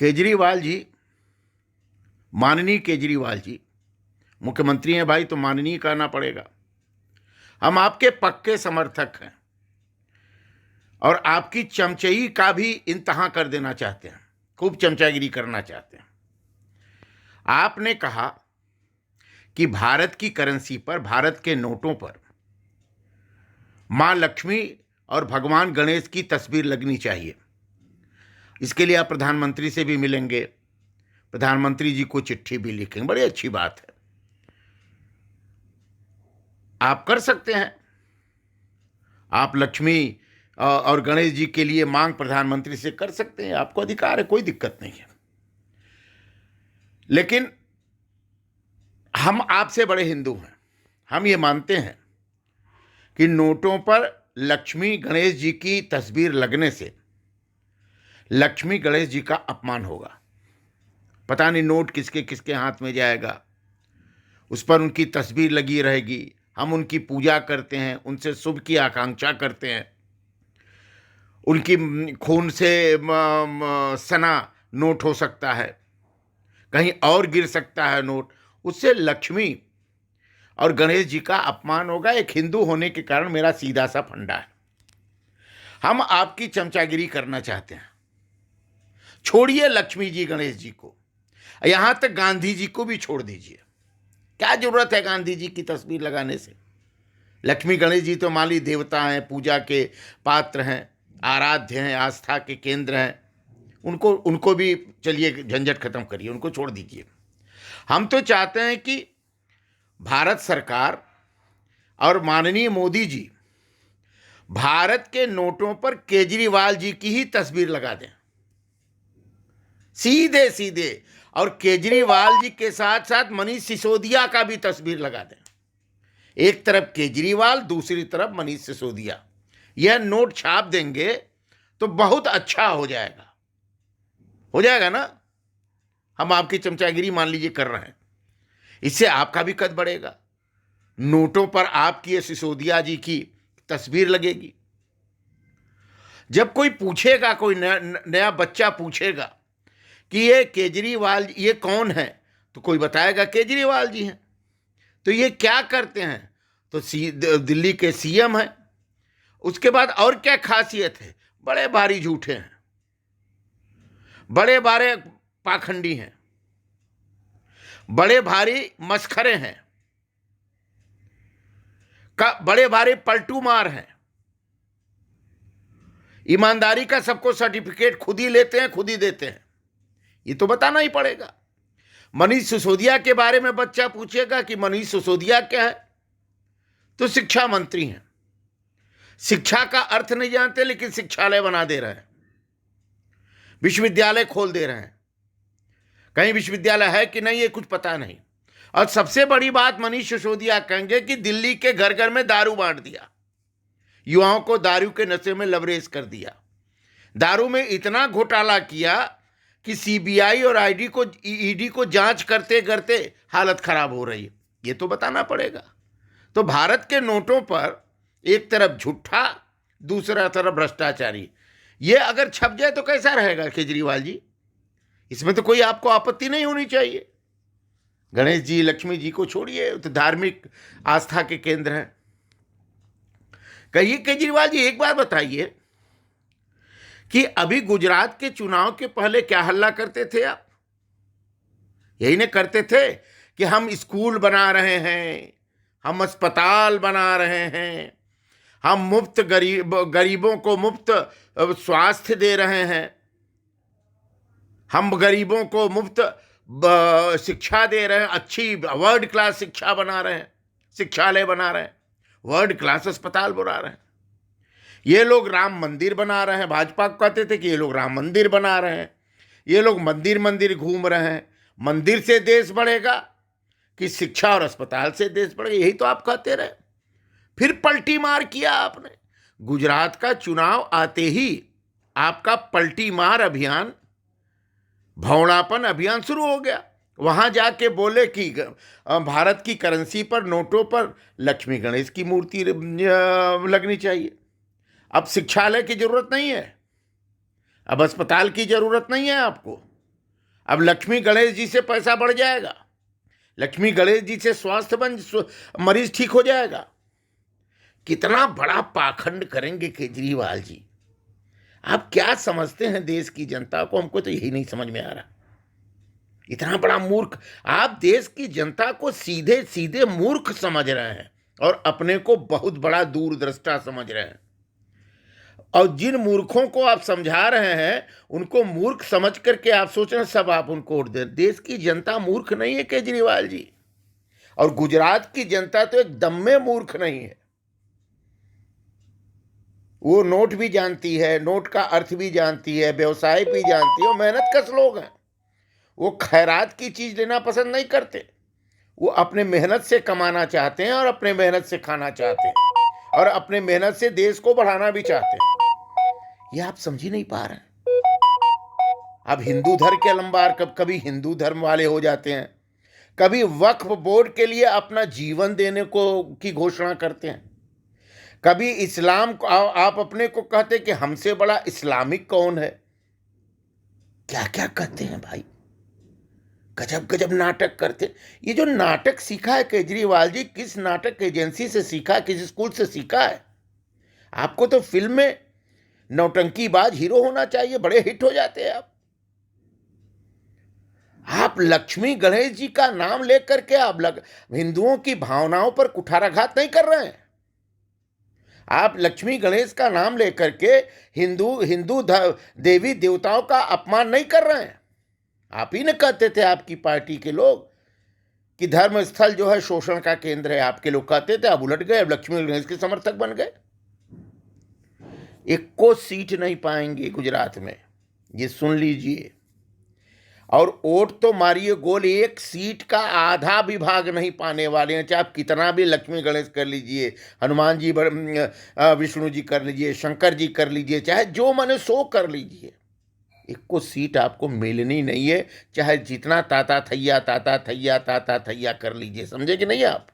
केजरीवाल जी, माननीय केजरीवाल जी, मुख्यमंत्री हैं भाई तो माननीय कहना पड़ेगा। हम आपके पक्के समर्थक हैं और आपकी चमचई का भी इंतहा कर देना चाहते हैं, खूब चमचागिरी करना चाहते हैं। आपने कहा कि भारत की करेंसी पर, भारत के नोटों पर मां लक्ष्मी और भगवान गणेश की तस्वीर लगनी चाहिए। इसके लिए आप प्रधानमंत्री से भी मिलेंगे, प्रधानमंत्री जी को चिट्ठी भी लिखेंगे, बड़ी अच्छी बात है, आप कर सकते हैं। आप लक्ष्मी और गणेश जी के लिए मांग प्रधानमंत्री से कर सकते हैं, आपको अधिकार है, कोई दिक्कत नहीं है। लेकिन हम आपसे बड़े हिंदू हैं, हम ये मानते हैं कि नोटों पर लक्ष्मी गणेश जी की तस्वीर लगने से लक्ष्मी गणेश जी का अपमान होगा। पता नहीं नोट किसके किसके हाथ में जाएगा, उस पर उनकी तस्वीर लगी रहेगी, हम उनकी पूजा करते हैं, उनसे शुभ की आकांक्षा करते हैं, उनकी खून से सना नोट हो सकता है, कहीं और गिर सकता है नोट, उससे लक्ष्मी और गणेश जी का अपमान होगा। एक हिंदू होने के कारण मेरा सीधा सा फंडा है। हम आपकी चमचागिरी करना चाहते हैं, छोड़िए लक्ष्मी जी गणेश जी को, यहां तक गांधी जी को भी छोड़ दीजिए। क्या जरूरत है गांधी जी की तस्वीर लगाने से? लक्ष्मी गणेश जी तो माली देवता हैं, पूजा के पात्र हैं, आराध्य हैं, आस्था के केंद्र हैं, उनको भी चलिए झंझट खत्म करिए, उनको छोड़ दीजिए। हम तो चाहते हैं कि भारत सरकार और माननीय मोदी जी भारत के नोटों पर केजरीवाल जी की ही तस्वीर लगा दें, सीधे सीधे, और केजरीवाल जी के साथ साथ मनीष सिसोदिया का भी तस्वीर लगा दें। एक तरफ केजरीवाल, दूसरी तरफ मनीष सिसोदिया। यह नोट छाप देंगे तो बहुत अच्छा हो जाएगा ना। हम आपकी चमचागिरी मान लीजिए कर रहे हैं, इससे आपका भी कद बढ़ेगा। नोटों पर आपकी सिसोदिया जी की तस्वीर लगेगी। जब कोई पूछेगा, कोई नया बच्चा पूछेगा कि ये केजरीवाल ये कौन है, तो कोई बताएगा केजरीवाल जी हैं। तो ये क्या करते हैं? तो दिल्ली के सीएम हैं। उसके बाद और क्या खासियत है? बड़े भारी झूठे हैं, बड़े भारे पाखंडी हैं, बड़े भारी मस्खरे हैं, बड़े भारी पलटू मार हैं। ईमानदारी का सबको सर्टिफिकेट खुद ही लेते हैं, खुद ही देते हैं, ये तो बताना ही पड़ेगा। मनीष सिसोदिया के बारे में बच्चा पूछेगा कि मनीष सिसोदिया क्या है, तो शिक्षा मंत्री हैं। शिक्षा का अर्थ नहीं जानते, लेकिन शिक्षालय बना दे रहे हैं, विश्वविद्यालय खोल दे रहे हैं। कहीं विश्वविद्यालय है कि नहीं ये कुछ पता नहीं। और सबसे बड़ी बात, मनीष सिसोदिया कहेंगे कि दिल्ली के घर घर में दारू बांट दिया, युवाओं को दारू के नशे में लबरेज कर दिया, दारू में इतना घोटाला किया कि सीबीआई और ईडी को जांच करते करते हालत खराब हो रही है। ये तो बताना पड़ेगा। तो भारत के नोटों पर एक तरफ झूठा, दूसरा तरफ भ्रष्टाचारी, ये अगर छप जाए तो कैसा रहेगा केजरीवाल जी? इसमें तो कोई आपको आपत्ति नहीं होनी चाहिए। गणेश जी, लक्ष्मी जी को छोड़िए, तो धार्मिक आस्था के केंद्र हैं। कहिए केजरीवाल जी, एक बात बताइए कि अभी गुजरात के चुनाव के पहले क्या हल्ला करते थे आप? यही नहीं करते थे कि हम स्कूल बना रहे हैं, हम अस्पताल बना रहे हैं, हम मुफ्त गरीबों को मुफ्त स्वास्थ्य दे रहे हैं, हम गरीबों को मुफ्त शिक्षा दे रहे हैं, अच्छी वर्ल्ड क्लास शिक्षा बना रहे हैं, शिक्षालय बना रहे हैं, वर्ल्ड क्लास अस्पताल बना रहे हैं। ये लोग राम मंदिर बना रहे हैं। भाजपा कहते थे कि ये लोग राम मंदिर बना रहे हैं, ये लोग मंदिर मंदिर घूम रहे हैं। मंदिर से देश बढ़ेगा कि शिक्षा और अस्पताल से देश बढ़ेगा? यही तो आप कहते रहे। फिर पलटी मार किया आपने। गुजरात का चुनाव आते ही आपका पलटी मार अभियान, भौणापन अभियान शुरू हो गया। वहां जाके बोले कि भारत की करेंसी पर, नोटों पर लक्ष्मी गणेश की मूर्ति लगनी चाहिए। अब शिक्षालय की जरूरत नहीं है, अब अस्पताल की जरूरत नहीं है आपको। अब लक्ष्मी गणेश जी से पैसा बढ़ जाएगा, लक्ष्मी गणेश जी से मरीज ठीक हो जाएगा। कितना बड़ा पाखंड करेंगे केजरीवाल जी। आप क्या समझते हैं देश की जनता को? हमको तो यही नहीं समझ में आ रहा। इतना बड़ा मूर्ख आप देश की जनता को सीधे सीधे मूर्ख समझ रहे हैं और अपने को बहुत बड़ा दूरदृष्टा समझ रहे हैं। और जिन मूर्खों को आप समझा रहे हैं उनको मूर्ख समझ करके आप सोच रहे हैं सब आप उनको वोट दें। देश की जनता मूर्ख नहीं है केजरीवाल जी, और गुजरात की जनता तो एकदम में मूर्ख नहीं है। वो नोट भी जानती है, नोट का अर्थ भी जानती है, व्यवसाय भी जानती है, और मेहनत कश लोग हैं। वो खैरात की चीज लेना पसंद नहीं करते, वो अपने मेहनत से कमाना चाहते हैं और अपने मेहनत से खाना चाहते हैं और अपने मेहनत से देश को बढ़ाना भी चाहते हैं। ये आप समझ ही नहीं पा रहे हैं। अब हिंदू धर्म के अलंबार कभी हिंदू धर्म वाले हो जाते हैं, कभी वक्फ बोर्ड के लिए अपना जीवन देने को की घोषणा करते हैं, कभी इस्लाम को आप अपने को कहते कि हमसे बड़ा इस्लामिक कौन है। क्या क्या कहते हैं भाई, गजब गजब नाटक करते। ये जो नाटक सीखा है केजरीवाल जी, किस नाटक एजेंसी से सीखा है, किस स्कूल से सीखा है? आपको तो फिल्म में नौटंकीबाज हीरो होना चाहिए, बड़े हिट हो जाते हैं आप लक्ष्मी गणेश जी का नाम लेकर के आप हिंदुओं की भावनाओं पर कुठाराघात नहीं कर रहे हैं। आप लक्ष्मी गणेश का नाम लेकर के हिंदू देवी देवताओं का अपमान नहीं कर रहे हैं। आप ही ने कहते थे, आपकी पार्टी के लोग, कि धर्म स्थल जो है शोषण का केंद्र है। आपके लोग कहते थे, अब उलट गए, अब लक्ष्मी गणेश के समर्थक बन गए। एक को सीट नहीं पाएंगे गुजरात में, ये सुन लीजिए। और वोट तो मारिए गोल, एक सीट का आधा भी भाग नहीं पाने वाले हैं। चाहे आप कितना भी लक्ष्मी गणेश कर लीजिए, हनुमान जी विष्णु जी कर लीजिए, शंकर जी कर लीजिए, चाहे जो मने सो कर लीजिए, एक को सीट आपको मिलनी नहीं है। चाहे जितना ताता थैया कर लीजिए, समझे कि नहीं आप?